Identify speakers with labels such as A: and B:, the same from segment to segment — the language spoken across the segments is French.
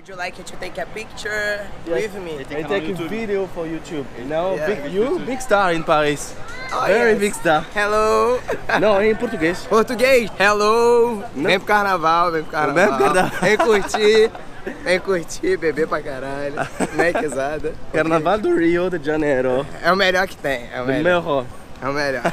A: Would you like to take a picture with me?
B: I take a video for YouTube. You know,
C: You big star in Paris.
A: Oh,
C: Very
A: yes.
C: big star.
A: Hello.
C: Não, em português.
A: Português. Hello. Vem pro carnaval, vem pro carnaval.
C: Vem pro carnaval.
A: Vem curtir. Vem curtir, beber pra caralho. Né, quesada?
C: Carnaval do Rio de Janeiro.
A: É o melhor que tem. É o
C: Le
A: melhor.
C: meilleur.
A: É o melhor.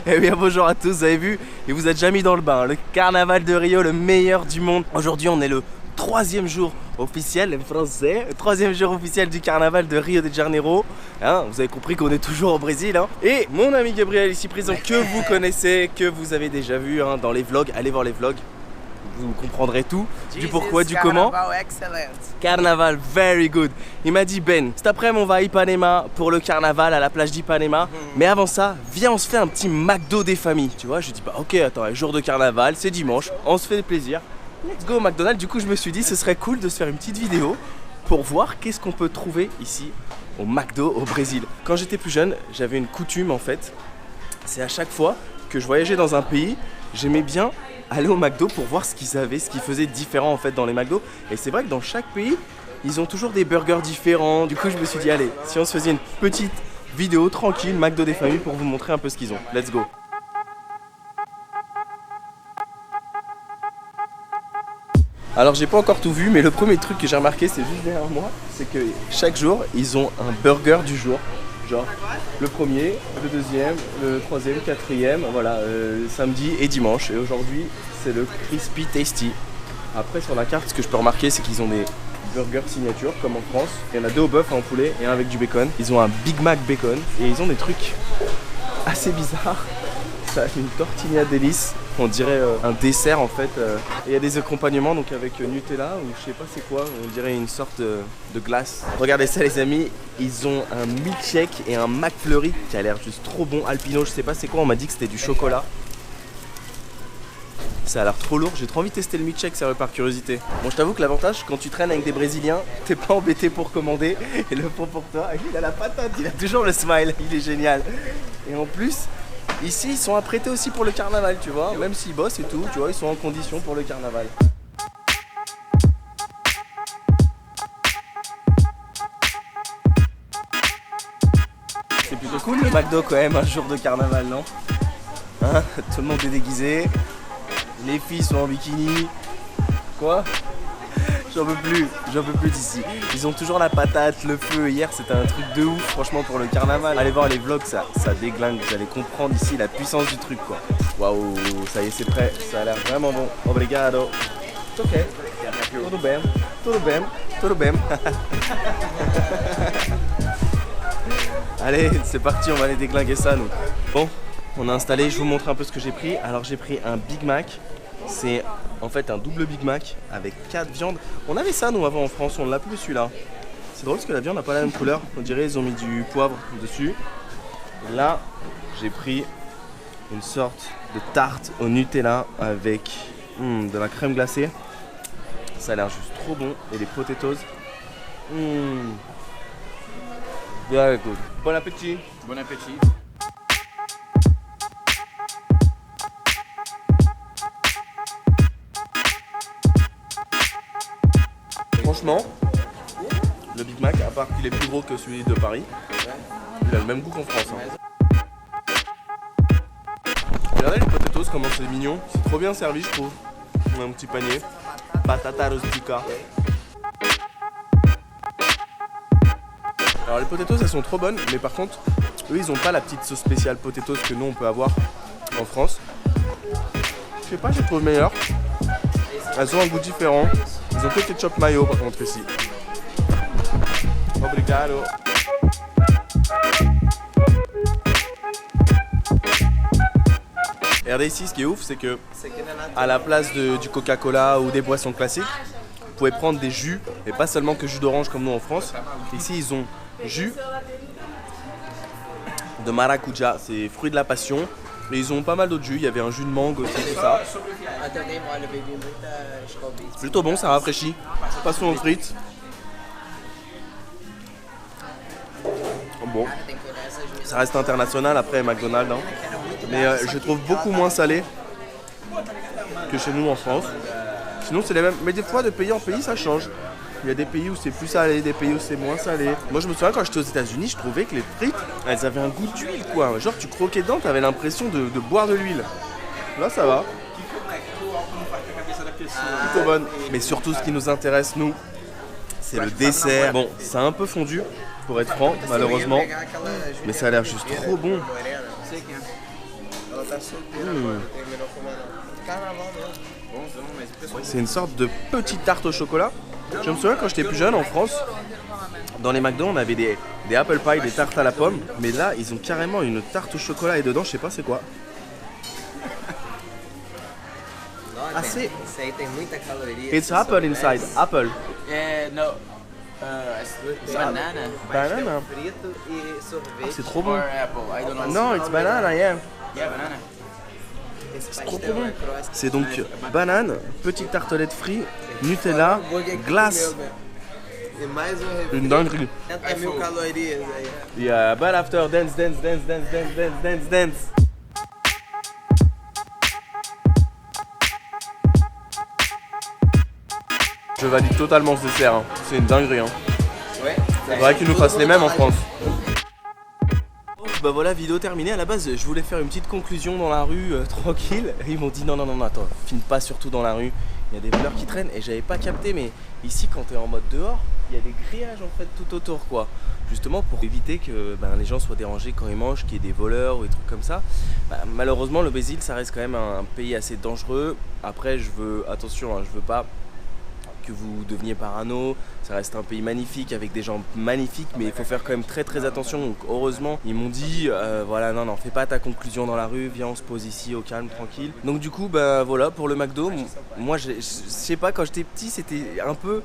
C: Eh bien bonjour à tous, vous avez vu, et vous êtes déjà mis dans le bain. Le carnaval de Rio, le meilleur du monde. Aujourd'hui on est le troisième jour officiel, français, le troisième jour officiel du carnaval de Rio de Janeiro. Hein, vous avez compris qu'on est toujours au Brésil. Hein. Et mon ami Gabriel ici présent, que vous connaissez, que vous avez déjà vu hein, dans les vlogs, allez voir les vlogs. Vous comprendrez tout, du pourquoi, du comment.
A: Carnaval excellent.
C: Carnaval, very good. Il m'a dit Ben, cet après-midi on va à Ipanema pour le carnaval à la plage d'Ipanema. Mais avant ça, viens on se fait un petit McDo des familles. Tu vois, je dis bah ok attends, jour de carnaval, c'est dimanche, on se fait plaisir. Let's go au McDonald's. Du coup je me suis dit ce serait cool de se faire une petite vidéo pour voir qu'est-ce qu'on peut trouver ici au McDo au Brésil. Quand j'étais plus jeune, j'avais une coutume en fait. C'est à chaque fois que je voyageais dans un pays, j'aimais bien aller au McDo pour voir ce qu'ils avaient, ce qu'ils faisaient de différent en fait dans les McDo. Et c'est vrai que dans chaque pays, ils ont toujours des burgers différents. Du coup, je me suis dit, allez, si on se faisait une petite vidéo tranquille, McDo des familles, pour vous montrer un peu ce qu'ils ont. Let's go. Alors, j'ai pas encore tout vu, mais le premier truc que j'ai remarqué, c'est juste derrière moi, c'est que chaque jour, ils ont un burger du jour. Genre le premier, le deuxième, le troisième, quatrième, voilà, samedi et dimanche. Et aujourd'hui, c'est le Crispy Tasty. Après, sur la carte, ce que je peux remarquer, c'est qu'ils ont des burgers signature, comme en France. Il y en a deux au bœuf, un au poulet et un avec du bacon. Ils ont un Big Mac bacon et ils ont des trucs assez bizarres. Ça a une tortilla délice, on dirait un dessert en fait. Et il y a des accompagnements donc avec Nutella ou je sais pas c'est quoi, on dirait une sorte de glace. Regardez ça les amis, ils ont un milkshake et un McFlurry qui a l'air juste trop bon. Alpino, je sais pas c'est quoi, on m'a dit que c'était du chocolat. Ça a l'air trop lourd, j'ai trop envie de tester le milkshake sérieux par curiosité. Bon je t'avoue que l'avantage quand tu traînes avec des Brésiliens, t'es pas embêté pour commander. Et le pot pour toi, il a la patate, il a toujours le smile, il est génial. Et en plus, ici ils sont apprêtés aussi pour le carnaval tu vois, même s'ils bossent et tout, tu vois, ils sont en condition pour le carnaval. C'est plutôt cool le McDo quand même, un jour de carnaval non hein. Tout le monde est déguisé, les filles sont en bikini. Quoi? J'en peux plus d'ici. Ils ont toujours la patate, le feu. Hier c'était un truc de ouf franchement pour le carnaval. Allez voir les vlogs, ça déglingue. Vous allez comprendre ici la puissance du truc quoi. Waouh, ça y est c'est prêt. Ça a l'air vraiment bon. Obrigado. Ok. Tudo bem. Tudo bem. Tudo bem. Allez, c'est parti, on va aller déglinguer ça nous. Bon, on a installé, je vous montre un peu ce que j'ai pris. Alors j'ai pris un Big Mac. C'est en fait un double Big Mac avec 4 viandes. On avait ça nous avant en France, on l'a plus celui-là. C'est drôle parce que la viande n'a pas la même couleur. On dirait ils ont mis du poivre dessus. Et là, j'ai pris une sorte de tarte au Nutella avec de la crème glacée. Ça a l'air juste trop bon. Et les potatoes. Very good. Bon appétit.
D: Bon appétit.
C: Franchement, le Big Mac, à part qu'il est plus gros que celui de Paris, il a le même goût qu'en France. Hein. Regardez les potatoes, comment c'est mignon. C'est trop bien servi, je trouve. On a un petit panier. Patata rustica. Alors les potatoes, elles sont trop bonnes, mais par contre, eux, ils ont pas la petite sauce spéciale potatoes que nous, on peut avoir en France. Je sais pas, je trouve meilleur. Elles ont un goût différent. Ils ont que ketchup mayo par contre ici. Obrigado. Et regardez ici, ce qui est ouf, c'est que à la place du Coca-Cola ou des boissons classiques, vous pouvez prendre des jus, et pas seulement que jus d'orange comme nous en France. Ici, ils ont jus de maracuja, c'est fruit de la passion. Et ils ont pas mal d'autres jus, il y avait un jus de mangue aussi, tout ça. C'est plutôt bon, ça rafraîchit. Passons aux frites. Bon, ça reste international après McDonald's, hein. Mais je trouve beaucoup moins salé que chez nous en France. Sinon c'est les mêmes, mais des fois de pays en pays ça change. Il y a des pays où c'est plus salé, des pays où c'est moins salé. Moi je me souviens quand j'étais aux États-Unis, je trouvais que les frites, elles avaient un goût d'huile quoi. Genre tu croquais dedans, t'avais l'impression de boire de l'huile. Là ça va. Plutôt bonne. Mais surtout ce qui nous intéresse nous, c'est le dessert. Bon, c'est un peu fondu pour être franc, malheureusement. Mais ça a l'air juste trop bon. C'est une sorte de petite tarte au chocolat. Je me souviens quand j'étais plus jeune en France, dans les McDo on avait des apple pie, des tartes à la pomme. Mais là ils ont carrément une tarte au chocolat et dedans je sais pas c'est quoi. Assez.
A: Isso aí tem muita caloria.
C: It's apple inside, apple.
D: No. Banana.
C: Banana.
A: Frito e sorvete.
C: C'est trop bon.
D: Or apple. I don't know.
C: Non, it's banana, yeah.
D: Yeah, banana.
A: Esse
C: Trop
A: pastel
C: bon.
A: é cross.
C: C'est donc banane, petite tartelette frite, Nutella, glace,
A: E mais refri.
C: une dinguerie.
A: 40.000 calorias aí.
C: Yeah, but after dance. Je valide totalement ce dessert, hein. C'est une dinguerie. Hein.
A: Ouais.
C: Faudrait qu'ils nous fassent les mêmes en France. Bah voilà, vidéo terminée. À la base, je voulais faire une petite conclusion dans la rue, tranquille. Et ils m'ont dit non, attends, filme pas surtout dans la rue. Il y a des voleurs qui traînent et j'avais pas capté, mais ici, quand t'es en mode dehors, il y a des grillages en fait tout autour, quoi. Justement pour éviter que les gens soient dérangés quand ils mangent, qu'il y ait des voleurs ou des trucs comme ça. Malheureusement, le Brésil, ça reste quand même un pays assez dangereux. Après, attention, hein, je veux pas que vous deveniez parano, ça reste un pays magnifique avec des gens magnifiques, mais il faut faire quand même très attention. Donc heureusement ils m'ont dit voilà, non fais pas ta conclusion dans la rue, viens on se pose ici au calme, tranquille. Donc du coup voilà pour le McDo. Moi je sais pas, quand j'étais petit c'était un peu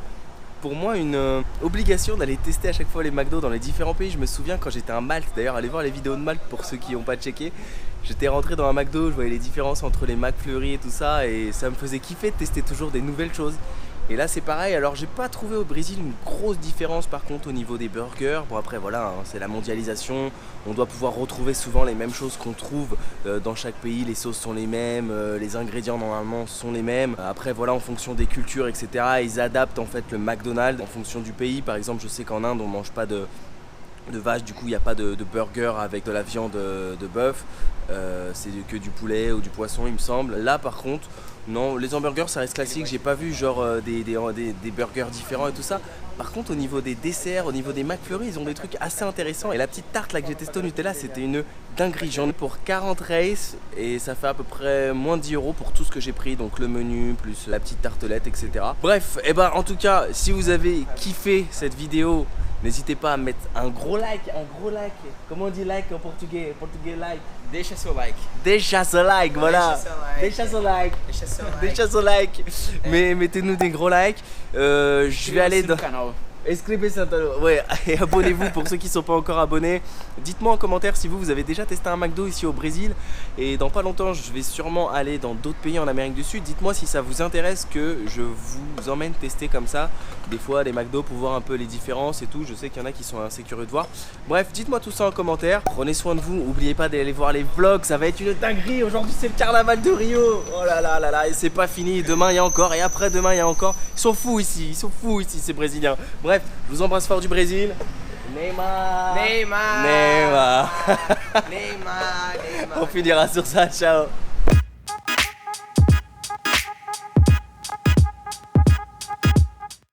C: pour moi une obligation d'aller tester à chaque fois les McDo dans les différents pays. Je me souviens quand j'étais à Malte, d'ailleurs allez voir les vidéos de Malte pour ceux qui n'ont pas checké. J'étais rentré dans un McDo, je voyais les différences entre les McFlurry et tout ça, et ça me faisait kiffer de tester toujours des nouvelles choses. Et là c'est pareil, alors j'ai pas trouvé au Brésil une grosse différence par contre au niveau des burgers. Bon après voilà, hein, c'est la mondialisation, on doit pouvoir retrouver souvent les mêmes choses qu'on trouve dans chaque pays, les sauces sont les mêmes, les ingrédients normalement sont les mêmes. Après voilà, en fonction des cultures etc, ils adaptent en fait le McDonald's en fonction du pays. Par exemple je sais qu'en Inde on mange pas de vache, du coup il n'y a pas de burger avec de la viande de bœuf, c'est que du poulet ou du poisson il me semble. Là par contre non, les hamburgers ça reste classique, j'ai pas vu genre des burgers différents et tout ça. Par contre au niveau des desserts, au niveau des McFlurry, ils ont des trucs assez intéressants. Et la petite tarte là que j'ai testée au Nutella, c'était une dinguerie. J'en ai pour 40 races et ça fait à peu près moins de 10 € pour tout ce que j'ai pris. Donc le menu, plus la petite tartelette, etc. Bref, et en tout cas, si vous avez kiffé cette vidéo, n'hésitez pas à mettre un gros like. Comment on dit like en portugais? Portugais like.
D: Deixa seu like.
C: Deixa seu like, voilà.
A: Deixa seu like.
C: Deixa seu like.
A: Deixa seu like.
C: Deixa seu like. Mais mettez-nous des gros likes. Je vais aller dans...
D: canal.
C: Inscrivez-vous, ouais, et abonnez-vous pour ceux qui ne sont pas encore abonnés. Dites-moi en commentaire si vous avez déjà testé un McDo ici au Brésil. Et dans pas longtemps, je vais sûrement aller dans d'autres pays en Amérique du Sud. Dites-moi si ça vous intéresse que je vous emmène tester comme ça des fois les McDo pour voir un peu les différences et tout. Je sais qu'il y en a qui sont assez curieux de voir. Bref, dites-moi tout ça en commentaire. Prenez soin de vous, n'oubliez pas d'aller voir les vlogs, ça va être une dinguerie. Aujourd'hui c'est le carnaval de Rio. Oh là là là là, et c'est pas fini. Demain il y a encore et après demain il y a encore. Ils sont fous ici ces Brésiliens. Bref, je vous embrasse fort du Brésil. Neymar. On finira sur ça, ciao.